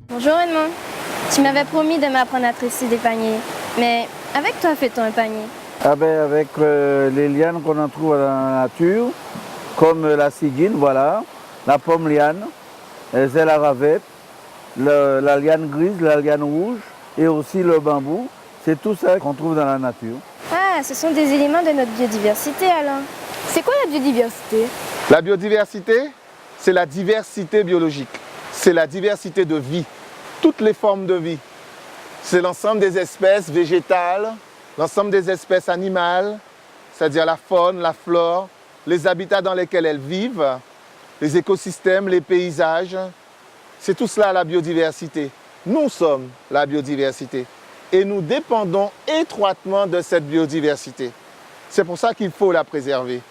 Bonjour Edmond, tu m'avais promis de m'apprendre à tresser des paniers, mais avec toi fait-on un panier? Ah ben avec les lianes qu'on en trouve dans la nature, comme la ciguine, voilà, la pomme liane, les ailes à ravette, la liane grise, la liane rouge et aussi le bambou. C'est tout ça qu'on trouve dans la nature. Ah, ce sont des éléments de notre biodiversité alors. C'est quoi la biodiversité? La biodiversité, c'est la diversité biologique, c'est la diversité de vie, toutes les formes de vie. C'est l'ensemble des espèces végétales, l'ensemble des espèces animales, c'est-à-dire la faune, la flore, les habitats dans lesquels elles vivent, les écosystèmes, les paysages. C'est tout cela la biodiversité. Nous sommes la biodiversité et nous dépendons étroitement de cette biodiversité. C'est pour ça qu'il faut la préserver.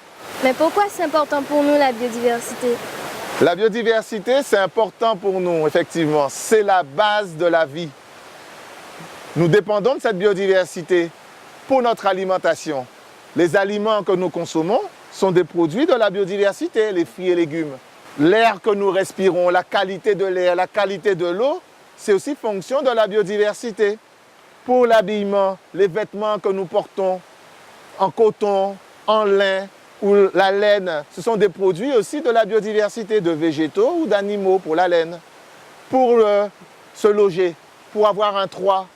Mais pourquoi c'est important pour nous la biodiversité? La biodiversité, c'est important pour nous, effectivement. C'est la base de la vie. Nous dépendons de cette biodiversité pour notre alimentation. Les aliments que nous consommons sont des produits de la biodiversité, les fruits et légumes. L'air que nous respirons, la qualité de l'air, la qualité de l'eau, c'est aussi fonction de la biodiversité. Pour l'habillement, les vêtements que nous portons en coton, en lin ou la laine, ce sont des produits aussi de la biodiversité, de végétaux ou d'animaux pour la laine. Pour se loger, pour avoir un toit,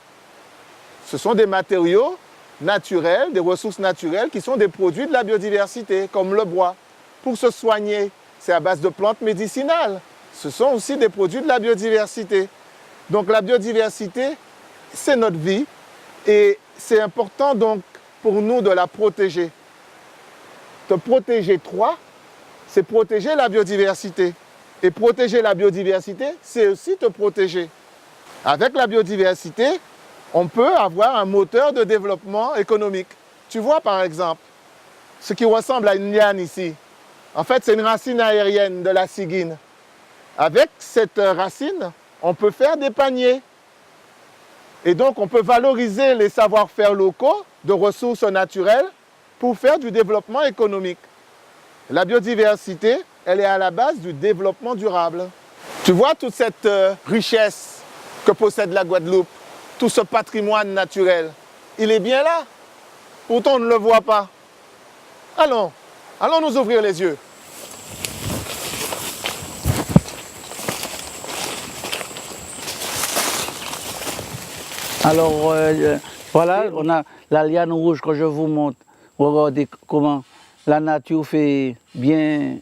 ce sont des matériaux naturels, des ressources naturelles qui sont des produits de la biodiversité, comme le bois. Pour se soigner, c'est à base de plantes médicinales. Ce sont aussi des produits de la biodiversité. Donc la biodiversité, c'est notre vie et c'est important donc pour nous de la protéger. Te protéger toi, c'est protéger la biodiversité. Et protéger la biodiversité, c'est aussi te protéger. Avec la biodiversité, on peut avoir un moteur de développement économique. Tu vois par exemple, ce qui ressemble à une liane ici, en fait c'est une racine aérienne de la ciguine. Avec cette racine, on peut faire des paniers. Et donc on peut valoriser les savoir-faire locaux de ressources naturelles pour faire du développement économique. La biodiversité, elle est à la base du développement durable. Tu vois toute cette richesse que possède la Guadeloupe, tout ce patrimoine naturel, il est bien là. Pourtant, on ne le voit pas. Allons nous ouvrir les yeux. Alors voilà, on a la liane rouge que je vous montre. Regardez comment la nature fait bien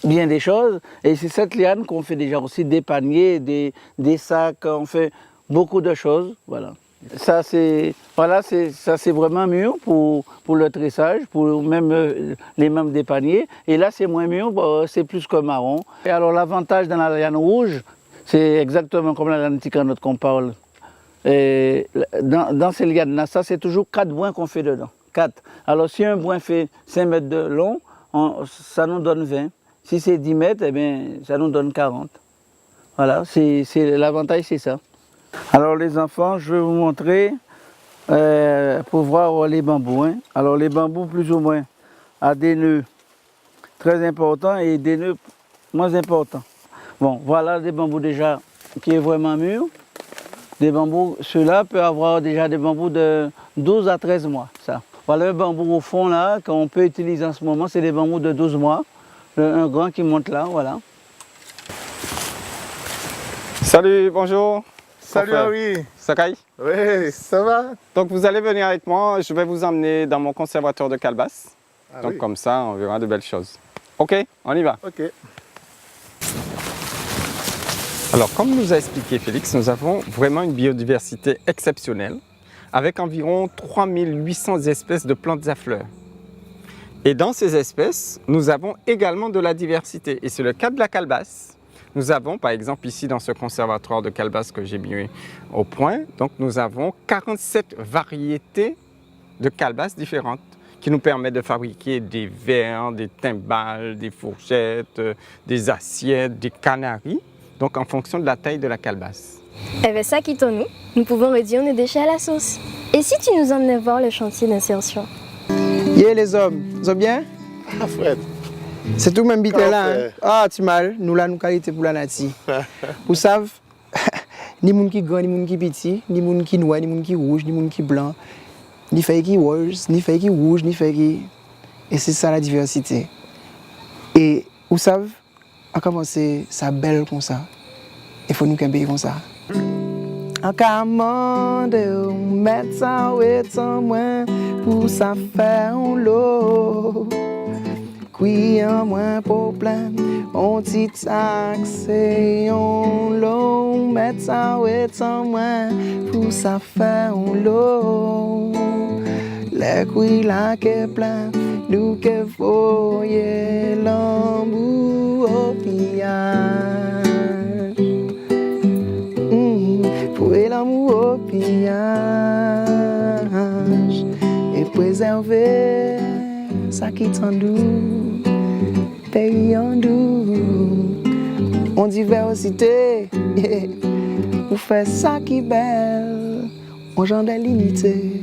des choses. Et c'est cette liane qu'on fait déjà aussi des paniers, des sacs, on fait beaucoup de choses. Voilà. Ça c'est vraiment mûr pour le tressage, pour même les membres des paniers. Et là c'est moins mûr, c'est plus que marron. Et alors l'avantage dans la liane rouge, c'est exactement comme la liane ticanote qu'on parle. Et dans ces lianes-là, ça c'est toujours 4 brins qu'on fait dedans. 4. Alors si un brin fait 5 mètres de long, ça nous donne 20. Si c'est 10 mètres, eh bien, ça nous donne 40. Voilà, l'avantage c'est ça. Alors les enfants, je vais vous montrer pour voir les bambous. Hein. Alors les bambous plus ou moins à des nœuds très importants et des nœuds moins importants. Bon, voilà des bambous déjà qui est vraiment mûr. Des bambous, ceux-là peuvent avoir déjà des bambous de 12 à 13 mois. Ça. Voilà le bambou au fond là, qu'on peut utiliser en ce moment, c'est des bambous de 12 mois. Un grand qui monte là, voilà. Salut, bonjour. Salut Henri. Sakai. Oui, ça va? Donc vous allez venir avec moi, je vais vous emmener dans mon conservatoire de calebasse. Donc oui. Comme ça, on verra de belles choses. Ok, on y va. Ok. Alors comme nous a expliqué Félix, nous avons vraiment une biodiversité exceptionnelle avec environ 3800 espèces de plantes à fleurs. Et dans ces espèces, nous avons également de la diversité. Et c'est le cas de la calebasse. Nous avons, par exemple, ici dans ce conservatoire de calebasse que j'ai mis au point, donc nous avons 47 variétés de calebasses différentes qui nous permet de fabriquer des verres, des timbales, des fourchettes, des assiettes, des canaries, donc en fonction de la taille de la calebasse. Eh bien ça, quittons-nous. Nous pouvons réduire nos déchets à la sauce. Et si tu nous emmenais voir le chantier d'insertion? Yeah les hommes, vous allez bien? Ah, Fred. C'est tout même bité là. Parfait. Hein? Ah, tu mal, nous là, nous qualité pour la nati. Vous savez, ni moun qui grand, ni moun qui petit, ni moun qui noir, ni moun qui rouge, ni moun qui blanc, ni fait qui rose, ni fait qui rouge, ni fait qui... Et c'est ça la diversité. Et vous savez, à commencer, ça belle comme ça. Il faut nous qu'un comme ça. En commande, mettre ça ou sans moins pour ça faire un lot. Qui en moins pour plein, on t'y taxe et on l'eau. Mettre ça ou sans moins pour ça faire un lot. Les couilles là qui plein, nous qui voyons l'embou au pillage. Pour l'amour au pillage et préserver ça qui t'en doux, pays en doux, en diversité, on fait ça qui belle, on genre de l'unité.